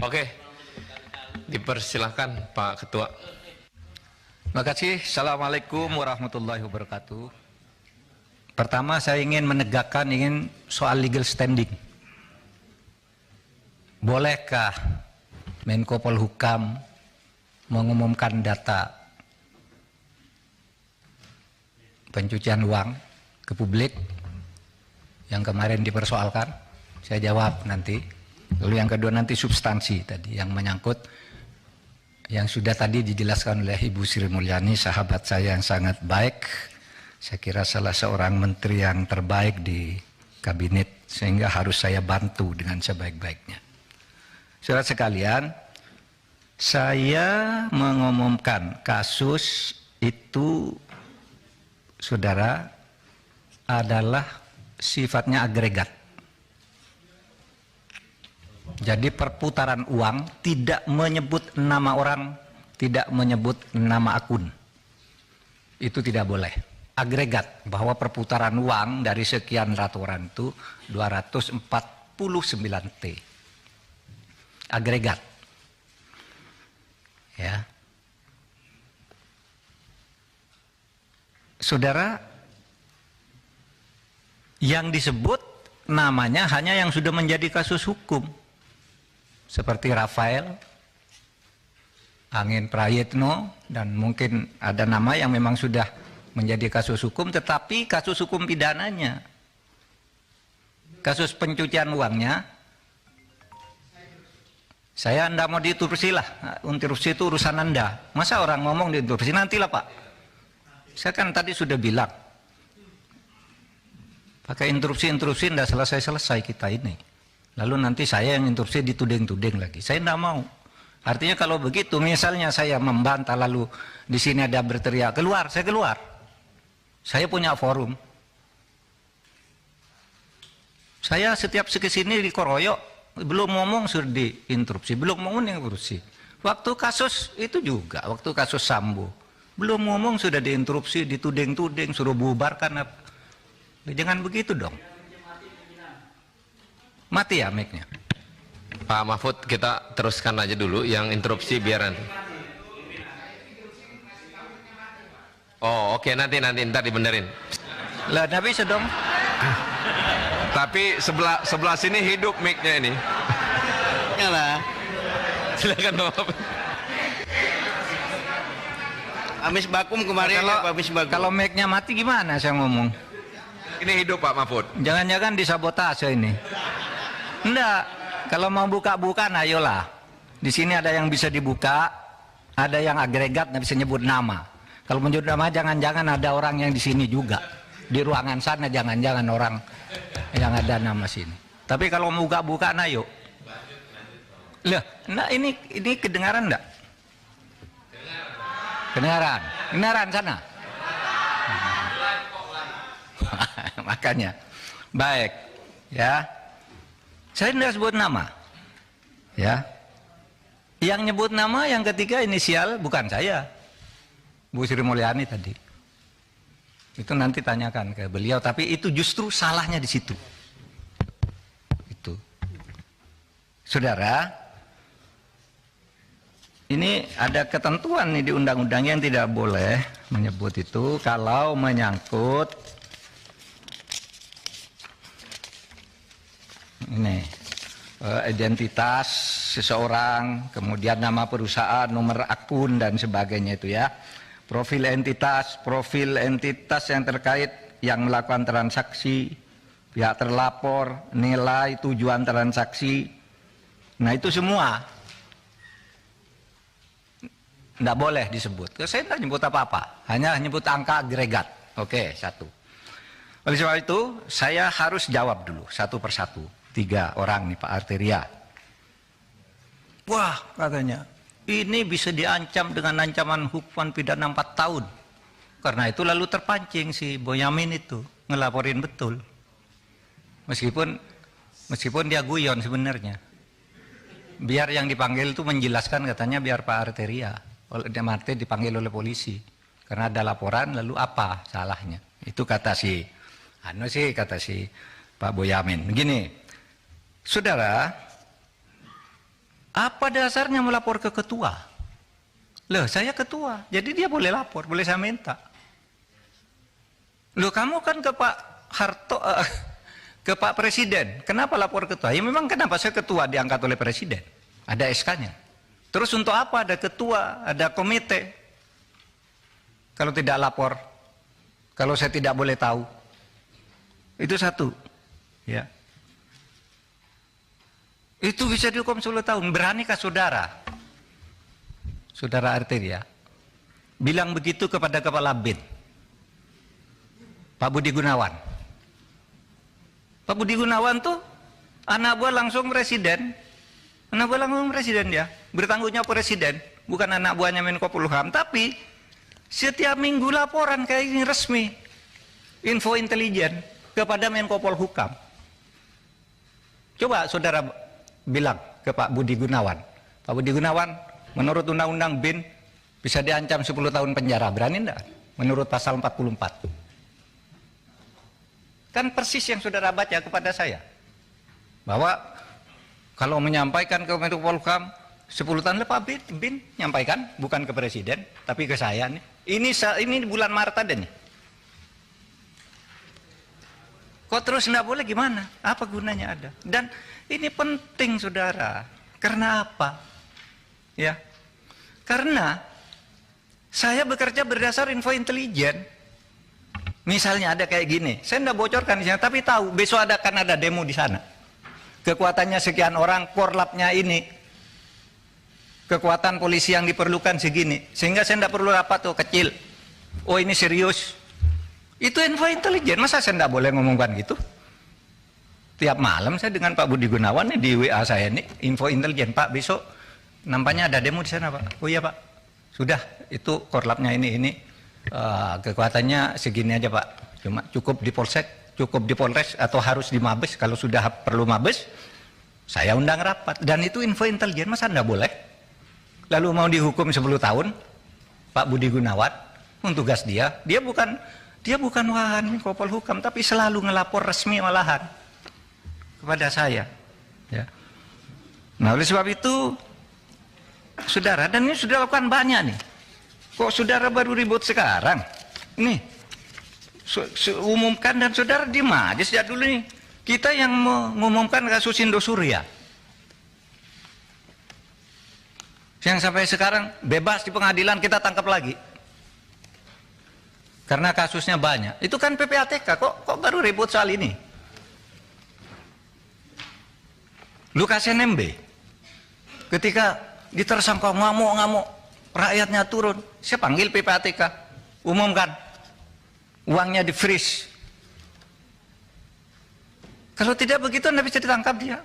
Oke, dipersilahkan Pak Ketua. Terima kasih. Assalamualaikum warahmatullahi wabarakatuh. Pertama saya ingin menegakkan soal legal standing. Bolehkah Menko Polhukam mengumumkan data pencucian uang ke publik yang kemarin dipersoalkan? Saya jawab nanti. Lalu yang kedua nanti substansi tadi yang menyangkut yang sudah tadi dijelaskan oleh Ibu Sri Mulyani, sahabat saya yang sangat baik. Saya kira salah seorang menteri yang terbaik di kabinet, sehingga harus saya bantu dengan sebaik-baiknya. Saudara sekalian, saya mengumumkan kasus itu, saudara, adalah sifatnya agregat. Jadi perputaran uang tidak menyebut nama orang, tidak menyebut nama akun. Itu tidak boleh. Agregat, bahwa perputaran uang dari sekian ratus orang itu 249 T. Agregat. Ya. Saudara, yang disebut namanya hanya yang sudah menjadi kasus hukum. Seperti Rafael, Angin Prayitno, dan mungkin ada nama yang memang sudah menjadi kasus hukum, tetapi kasus hukum pidananya, kasus pencucian uangnya, saya Anda mau diinterupsi lah, interupsi itu urusan Anda. Masa orang ngomong diinterupsi, nantilah Pak. Saya kan tadi sudah bilang, pakai interupsi tidak selesai-selesai kita ini. Lalu nanti saya yang interupsi dituding-tuding lagi. Saya tidak mau. Artinya kalau begitu, misalnya saya membantah lalu di sini ada berteriak, keluar, saya keluar. Saya punya forum. Saya setiap kesini dikoroyok, belum ngomong sudah diinterupsi, belum ngomong diinterupsi. Waktu kasus itu juga, waktu kasus Sambo, belum ngomong sudah diinterupsi, dituding-tuding, suruh bubarkan. Jangan begitu dong. Mati ya mic-nya. Pak Mahfud, kita teruskan aja dulu yang interupsi biar nanti. Oh oke, nanti ntar dibenerin. Lah tapi sedong. Tapi sebelah sini hidup mic-nya ini. Lah. Silakan Bapak. Amis Bakum kemarin Kalau mic-nya mati gimana saya ngomong? Ini hidup Pak Mahfud. Jangan-jangan disabotase ini. Enggak. Kalau mau buka-buka, ayolah. Di sini ada yang bisa dibuka, ada yang agregat, nggak bisa nyebut nama. Kalau menyebut nama, jangan-jangan ada orang yang di sini juga. Di ruangan sana, jangan-jangan orang yang ada nama sini. Tapi kalau mau buka-buka, ayo. Lah, nah ini kedengaran enggak? Kedengaran sana. Makanya, baik, ya. Saya tidak sebut nama, ya. Yang nyebut nama yang ketiga inisial bukan saya, Bu Sri Mulyani tadi. Itu nanti tanyakan ke beliau. Tapi itu justru salahnya di situ. Itu, saudara. Ini ada ketentuan nih di undang-undang yang tidak boleh menyebut itu kalau menyangkut ini identitas seseorang, kemudian nama perusahaan, nomor akun dan sebagainya itu ya. Profil entitas yang terkait yang melakukan transaksi, pihak terlapor, nilai, tujuan transaksi. Nah itu semua tidak boleh disebut. Saya tidak nyebut apa-apa, hanya nyebut angka agregat. Oke, satu. Oleh sebab itu saya harus jawab dulu satu persatu. 3 orang nih Pak Arteria. Wah katanya, ini bisa diancam dengan ancaman hukuman pidana 4 tahun. Karena itu lalu terpancing si Boyamin itu ngelaporin betul. Meskipun dia guyon sebenarnya. Biar yang dipanggil itu menjelaskan, katanya biar Pak Arteria. Oleh Martin dipanggil oleh polisi. Karena ada laporan, lalu apa salahnya? Itu kata si Pak Boyamin. Begini, saudara, Apa dasarnya melapor ke ketua? Loh, saya ketua, jadi dia boleh lapor, boleh saya minta. Loh, kamu kan ke Pak Harto, ke Pak Presiden, kenapa lapor ketua? Ya memang kenapa saya ketua diangkat oleh Presiden, ada SK-nya. Terus untuk apa ada ketua, ada komite? Kalau tidak lapor, kalau saya tidak boleh tahu, itu satu, ya. Itu bisa dihukum 10 tahun. Beranikah saudara, saudara Arteria, bilang begitu kepada Kepala BIN, Pak Budi Gunawan? Pak Budi Gunawan tuh anak buah langsung presiden, anak buah langsung presiden dia, bertanggung jawab presiden, bukan anak buahnya Menko Polhukam, tapi setiap minggu laporan kayak ini resmi, info intelijen kepada Menko Polhukam. Coba saudara bilang ke Pak Budi Gunawan, Pak Budi Gunawan, menurut Undang-Undang BIN bisa diancam 10 tahun penjara, berani enggak? Menurut pasal 44. Kan persis yang saudara baca kepada saya, bahwa kalau menyampaikan ke Menko Polhukam 10 tahun lepas BIN nyampaikan, bukan ke presiden, tapi ke saya nih. Ini bulan Maret ada nih. Kok terus enggak boleh gimana? Apa gunanya ada? Dan ini penting saudara. Karena apa? Ya. Karena saya bekerja berdasar info intelijen. Misalnya ada kayak gini, saya enggak bocorkan di sana, tapi tahu besok akan ada demo di sana. Kekuatannya sekian orang, korlapnya ini. Kekuatan polisi yang diperlukan segini, sehingga saya tidak perlu rapat tuh kecil. Oh ini serius. Itu info intelijen, masa saya tidak boleh ngomongkan gitu? Tiap malam saya dengan Pak Budi Gunawan nih, di WA saya nih, info intelijen, Pak besok nampaknya ada demo di sana Pak. Oh iya Pak, sudah itu korlapnya ini kekuatannya segini aja Pak. Cuma cukup di Polsek, cukup di Polres, atau harus di Mabes. Kalau sudah perlu Mabes, saya undang rapat. Dan itu info intelijen, masa tidak boleh? Lalu mau dihukum 10 tahun Pak Budi Gunawan, tugas dia bukan wahan Menko Polhukam, tapi selalu ngelapor resmi malahan kepada saya, ya. Nah oleh sebab itu saudara, dan ini sudah lakukan banyak nih, kok saudara baru ribut sekarang ini umumkan, dan saudara diem aja sejak dulu nih. Kita yang mengumumkan kasus Indosuria yang sampai sekarang bebas di pengadilan, kita tangkap lagi karena kasusnya banyak. Itu kan PPATK, kok baru ribut soal ini? Lukas NMB ketika ditersangka ngamuk-ngamuk, rakyatnya turun, saya panggil PPATK, umumkan, uangnya di freeze. Kalau tidak begitu anda bisa ditangkap dia.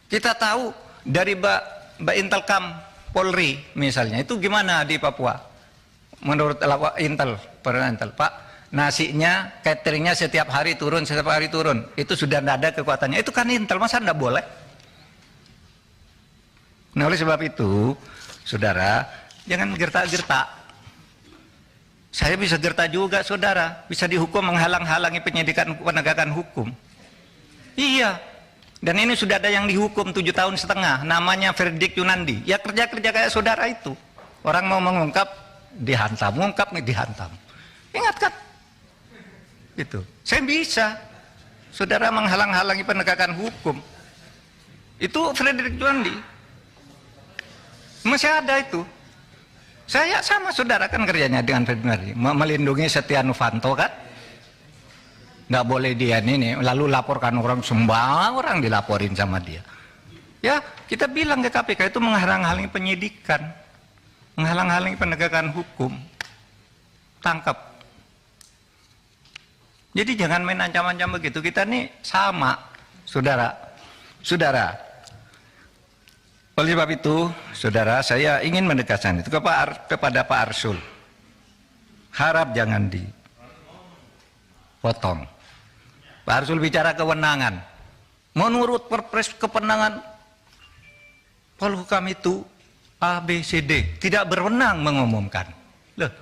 Kita tahu dari Mbak Intelkam Polri misalnya, itu gimana di Papua? Menurut Intel, Pak, nasinya, cateringnya setiap hari turun, itu sudah tidak ada kekuatannya. Itu kan Intel, masa tidak boleh? Nah oleh sebab itu, saudara, jangan gertak-gertak. Saya bisa gertak juga saudara, bisa dihukum menghalang-halangi penyidikan penegakan hukum. Iya. Dan ini sudah ada yang dihukum 7,5 tahun, namanya Verdik Yunandi. Ya kerja-kerja kayak saudara itu. Orang mau mengungkap, dihantam, mengungkap, dihantam. Ingat kan? Itu. Saya bisa. Saudara menghalang-halangi penegakan hukum. Itu Verdik Yunandi. Masih ada itu. Saya sama saudara kan kerjanya dengan Verdik Yunandi. Melindungi Setia Novanto kan? Nggak boleh dia ini, lalu laporkan orang, semua orang dilaporin sama dia. Ya, kita bilang ke KPK itu menghalang-halangi penyidikan, menghalang-halangi penegakan hukum. Tangkap. Jadi jangan main ancam-ancam begitu. Kita nih sama, saudara. Oleh sebab itu, saudara, saya ingin menegaskan itu kepada Pak Arsul. Harap jangan dipotong. Pak Arsul bicara kewenangan. Menurut Perpres kewenangan Polhukam itu A, B, C, D. Tidak berwenang mengumumkan. Loh,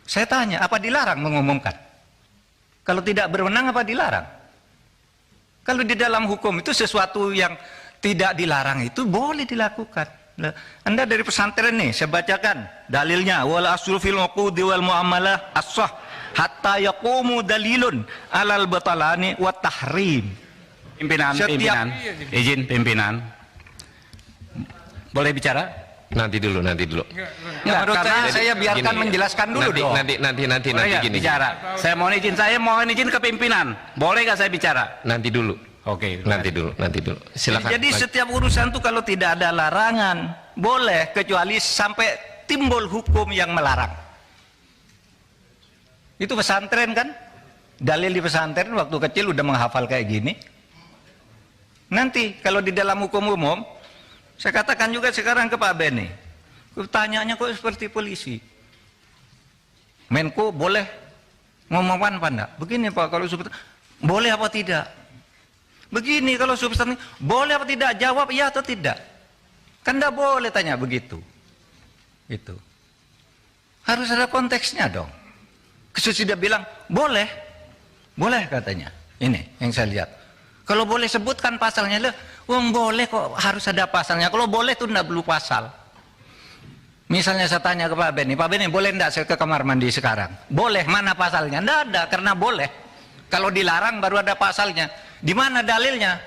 saya tanya, apa dilarang mengumumkan? Kalau tidak berwenang, apa dilarang? Kalau di dalam hukum itu sesuatu yang tidak dilarang itu boleh dilakukan. Anda dari pesantren nih, saya bacakan dalilnya, wal aslu fil uqudi wal muamalah as-sah hatta yaqumu dalilun alal batalani wa tahrim. Pimpinan, izin pimpinan. Boleh bicara? Nanti dulu. Nggak, menurut saya biarkan Gini, menjelaskan dulu dong. Nanti gini. Bicara. Saya mohon izin ke pimpinan. Boleh nggak saya bicara? Nanti dulu. Oke. Nanti dulu. Silakan. Jadi setiap urusan tuh kalau tidak ada larangan boleh, kecuali sampai timbul hukum yang melarang. Itu pesantren kan? Dalil di pesantren waktu kecil udah menghafal kayak gini. Nanti kalau di dalam hukum umum, saya katakan juga sekarang ke Pak Beni, tanyanya kok seperti polisi. Menko boleh ngomong apa enggak? Begini Pak, kalau seperti boleh apa tidak? Begini kalau substansi boleh apa tidak? Jawab ya atau tidak. Kan enggak boleh tanya begitu. Itu harus ada konteksnya dong. Sesudah bilang boleh katanya. Ini yang saya lihat. Kalau boleh sebutkan pasalnya, boleh kok harus ada pasalnya. Kalau boleh tuh enggak perlu pasal. Misalnya saya tanya ke Pak Beni boleh enggak saya ke kamar mandi sekarang? Boleh, mana pasalnya? Enggak ada, karena boleh. Kalau dilarang baru ada pasalnya. Di mana dalilnya?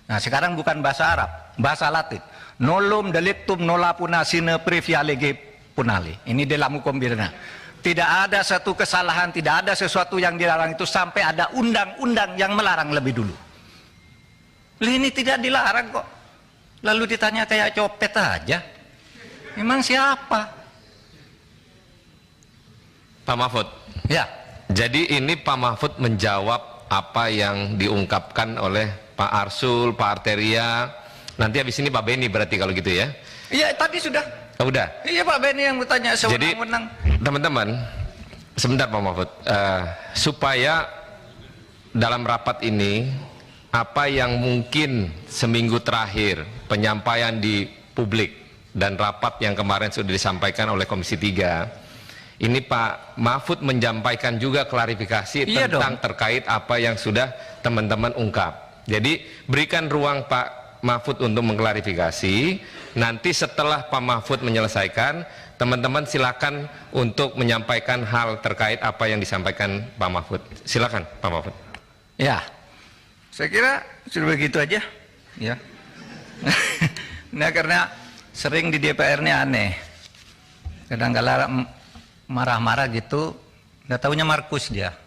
Nah sekarang bukan bahasa Arab, bahasa Latin. Nolum delictum nolapuna sine previa lege punali. Ini dalam hukum pidana. Tidak ada satu kesalahan, tidak ada sesuatu yang dilarang itu sampai ada undang-undang yang melarang lebih dulu. Ini tidak dilarang kok. Lalu ditanya kayak copet aja. Memang siapa? Pak Mahfud. Ya. Jadi ini Pak Mahfud menjawab apa yang diungkapkan oleh Pak Arsul, Pak Arteria. Nanti habis ini Pak Beni berarti kalau gitu ya? Iya tadi sudah. Oh, udah. Iya Pak Beni yang bertanya Jadi teman-teman, sebentar Pak Mahfud, supaya dalam rapat ini apa yang mungkin seminggu terakhir penyampaian di publik dan rapat yang kemarin sudah disampaikan oleh Komisi 3, ini Pak Mahfud menyampaikan juga klarifikasi tentang terkait apa yang sudah teman-teman ungkap. Jadi berikan ruang Pak Mahfud untuk mengklarifikasi. Nanti setelah Pak Mahfud menyelesaikan, teman-teman silakan untuk menyampaikan hal terkait apa yang disampaikan Pak Mahfud. Silakan Pak Mahfud. Ya, saya kira sudah begitu aja. Ya. Nah karena sering di DPR-nya aneh. Kadang-kadang marah-marah gitu, nggak taunya Markus dia.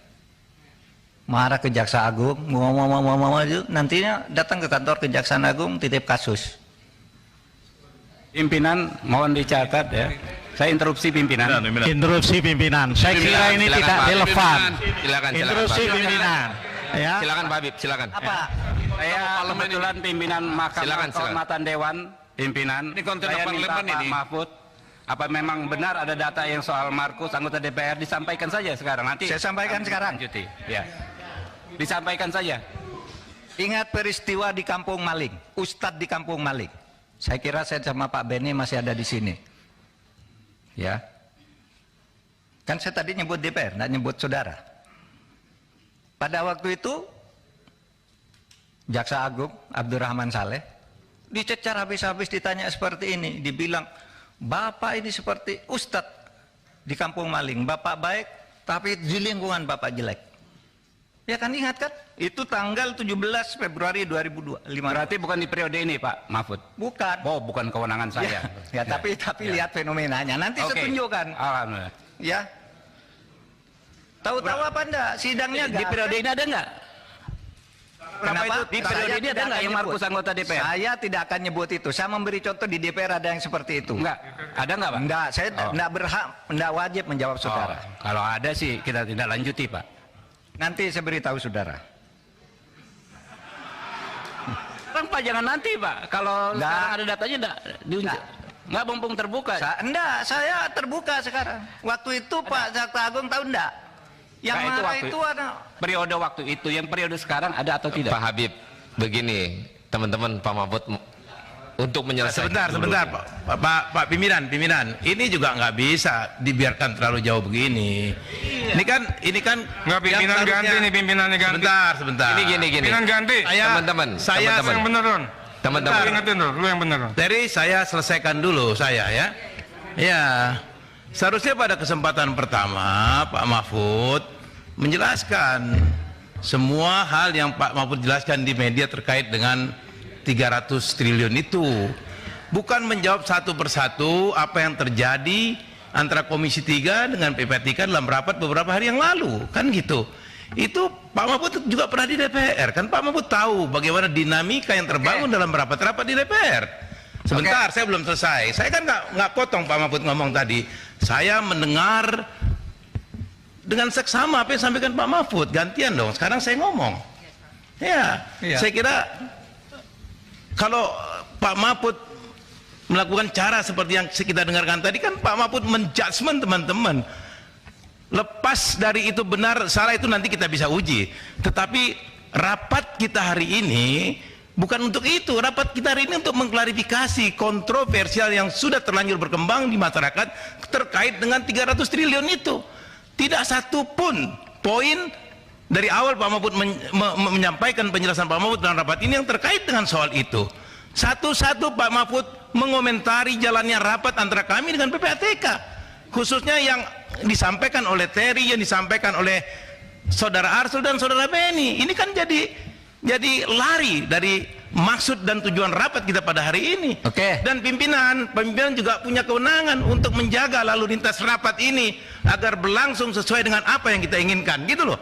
Marah ke Jaksa Agung, ngomong nantinya datang ke kantor Kejaksaan Agung titip kasus. Pimpinan mohon dicatat ya. Saya interupsi pimpinan. Interupsi pimpinan. Saya kira ini tidak relevan. Silakan. Interupsi pimpinan. Ya. Silakan Pak Habib, silakan. Apa? Saya kebetulan pimpinan Mahkamah Silakan. Kehormatan Dewan, pimpinan. Ini konten Saya minta parlemen Pak ini. Mahfud, apa memang benar ada data yang soal Markus anggota DPR, disampaikan saja sekarang. Nanti Saya sampaikan sekarang. lanjuti. Ya. Disampaikan saja. Ingat peristiwa di Kampung Maling, Ustadz di Kampung Maling. Saya kira saya sama Pak Beni masih ada di sini. Ya. Kan saya tadi nyebut DPR, nggak nyebut saudara. Pada waktu itu Jaksa Agung Abdurrahman Saleh dicecar habis-habis, ditanya seperti ini, dibilang Bapak ini seperti Ustadz di Kampung Maling, Bapak baik tapi di lingkungan Bapak jelek. Ya kan, ingat kan? Itu tanggal 17 Februari 2005. Berarti bukan di periode ini Pak Mahfud? Bukan. Oh, bukan kewenangan saya. Ya, tapi lihat fenomenanya. Nanti saya tunjukkan. Alhamdulillah. Ya. Tahu-tahu apa enggak? Sidangnya Di periode ini ada enggak? Kenapa? Di periode ini ada enggak yang Markus anggota DPR? Saya tidak akan nyebut itu. Saya memberi contoh di DPR ada yang seperti itu. Enggak. Ada enggak, Pak? Enggak, saya enggak berhak, enggak wajib menjawab saudara. Kalau ada sih kita tidak lanjuti, Pak. Nanti saya beritahu saudara. Kan Pak jangan nanti, Pak. Kalau Enggak. sekarang ada datanya enggak diunjuk. Enggak mumpung terbuka. Enggak, saya terbuka sekarang. Waktu itu Pak Jaksa Agung tahu enggak? Yang Nah, marah waktu itu ada periode waktu itu, yang periode sekarang ada atau tidak? Pak Habib, begini, teman-teman Pak Mahfud untuk menyelesaikan. Sebentar, Pak pimpinan. Ini juga nggak bisa dibiarkan terlalu jauh begini. Ini kan Nggak, pimpinan yang ganti nih, pimpinannya ganti. Sebentar. Gini. Pimpinan ganti. Teman-teman, Saya teman-teman. Yang beneran. Teman-teman, Ingetin dulu, lu yang bener. Terry, saya selesaikan dulu saya ya. Ya, seharusnya pada kesempatan pertama Pak Mahfud menjelaskan semua hal yang Pak Mahfud jelaskan di media terkait dengan 300 triliun itu. Bukan menjawab satu persatu apa yang terjadi antara Komisi 3 dengan PPATK dalam rapat beberapa hari yang lalu, kan gitu. Itu Pak Mahfud juga pernah di DPR, kan Pak Mahfud tahu bagaimana dinamika yang terbangun dalam rapat-rapat di DPR. Sebentar, saya belum selesai. Saya kan nggak potong Pak Mahfud ngomong tadi. Saya mendengar dengan seksama apa yang disampaikan Pak Mahfud. Gantian dong, sekarang saya ngomong. Ya, saya kira kalau Pak Mahfud melakukan cara seperti yang kita dengarkan tadi, kan Pak Mahfud menjudgment teman-teman. Lepas dari itu benar salah itu nanti kita bisa uji. Tetapi rapat kita hari ini bukan untuk itu. Rapat kita hari ini untuk mengklarifikasi kontroversial yang sudah terlanjur berkembang di masyarakat terkait dengan 300 triliun itu. Tidak satu pun poin dari awal Pak Mahfud menyampaikan penjelasan Pak Mahfud dalam rapat ini yang terkait dengan soal itu. Satu-satu Pak Mahfud mengomentari jalannya rapat antara kami dengan PPATK. Khususnya yang disampaikan oleh Terry, yang disampaikan oleh Saudara Arsul dan Saudara Beni. Ini kan jadi lari dari maksud dan tujuan rapat kita pada hari ini. Dan pimpinan juga punya kewenangan untuk menjaga lalu lintas rapat ini agar berlangsung sesuai dengan apa yang kita inginkan, gitu loh.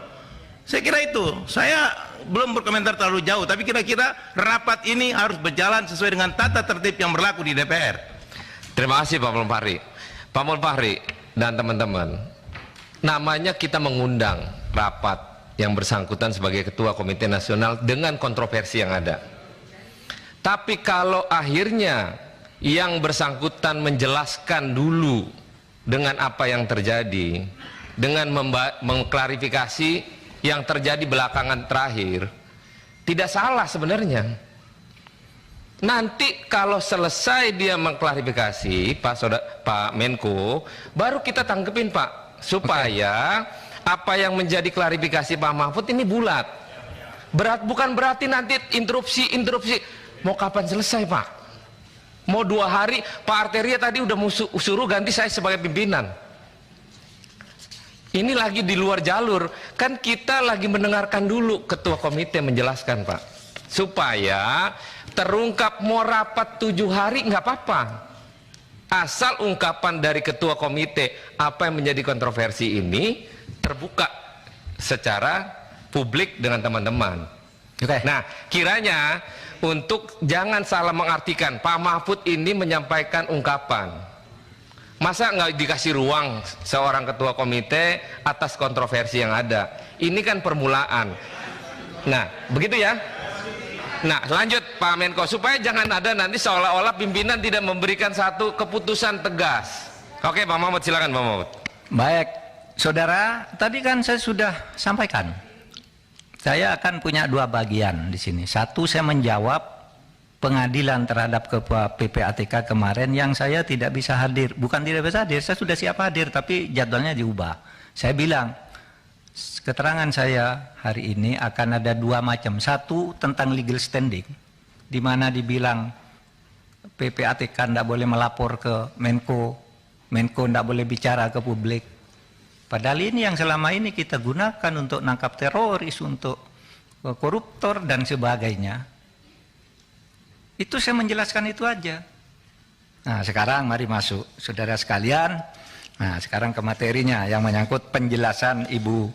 Saya kira itu. Saya belum berkomentar terlalu jauh, tapi kira-kira rapat ini harus berjalan sesuai dengan tata tertib yang berlaku di DPR. terima kasih Pak Mulfahri. Pak Mulfahri dan teman-teman, namanya kita mengundang rapat yang bersangkutan sebagai Ketua Komite Nasional dengan kontroversi yang ada. Tapi kalau akhirnya yang bersangkutan menjelaskan dulu dengan apa yang terjadi, dengan mengklarifikasi yang terjadi belakangan terakhir, tidak salah sebenarnya. Nanti kalau selesai dia mengklarifikasi Pak Menko, baru kita tangkepin Pak, supaya apa yang menjadi klarifikasi Pak Mahfud ini bulat. Bukan berarti nanti interupsi. Mau kapan selesai Pak? Mau 2 hari? Pak Arteria tadi udah suruh ganti saya sebagai pimpinan. Ini lagi di luar jalur. Kan kita lagi mendengarkan dulu ketua komite menjelaskan Pak, supaya terungkap. Mau rapat 7 hari nggak apa-apa, asal ungkapan dari ketua komite apa yang menjadi kontroversi ini terbuka secara publik dengan teman-teman. Nah, kiranya untuk jangan salah mengartikan Pak Mahfud ini menyampaikan ungkapan, masa nggak dikasih ruang seorang ketua komite atas kontroversi yang ada. Ini kan permulaan. Nah, begitu ya. Nah, lanjut Pak Menko, supaya jangan ada nanti seolah-olah pimpinan tidak memberikan satu keputusan tegas. Oke Pak Mahfud, silakan Pak Mahfud. Baik, saudara, tadi kan saya sudah sampaikan. Saya akan punya 2 bagian di sini. Satu, saya menjawab pengadilan terhadap Ketua PPATK kemarin yang saya tidak bisa hadir. Bukan tidak bisa hadir, saya sudah siap hadir, tapi jadwalnya diubah. Saya bilang, keterangan saya hari ini akan ada 2 macam. Satu, tentang legal standing, di mana dibilang PPATK tidak boleh melapor ke Menko, Menko tidak boleh bicara ke publik. Padahal ini yang selama ini kita gunakan untuk nangkap teroris, untuk koruptor dan sebagainya. Itu saya menjelaskan itu aja. Nah, sekarang mari masuk, saudara sekalian. Nah, sekarang ke materinya yang menyangkut penjelasan Ibu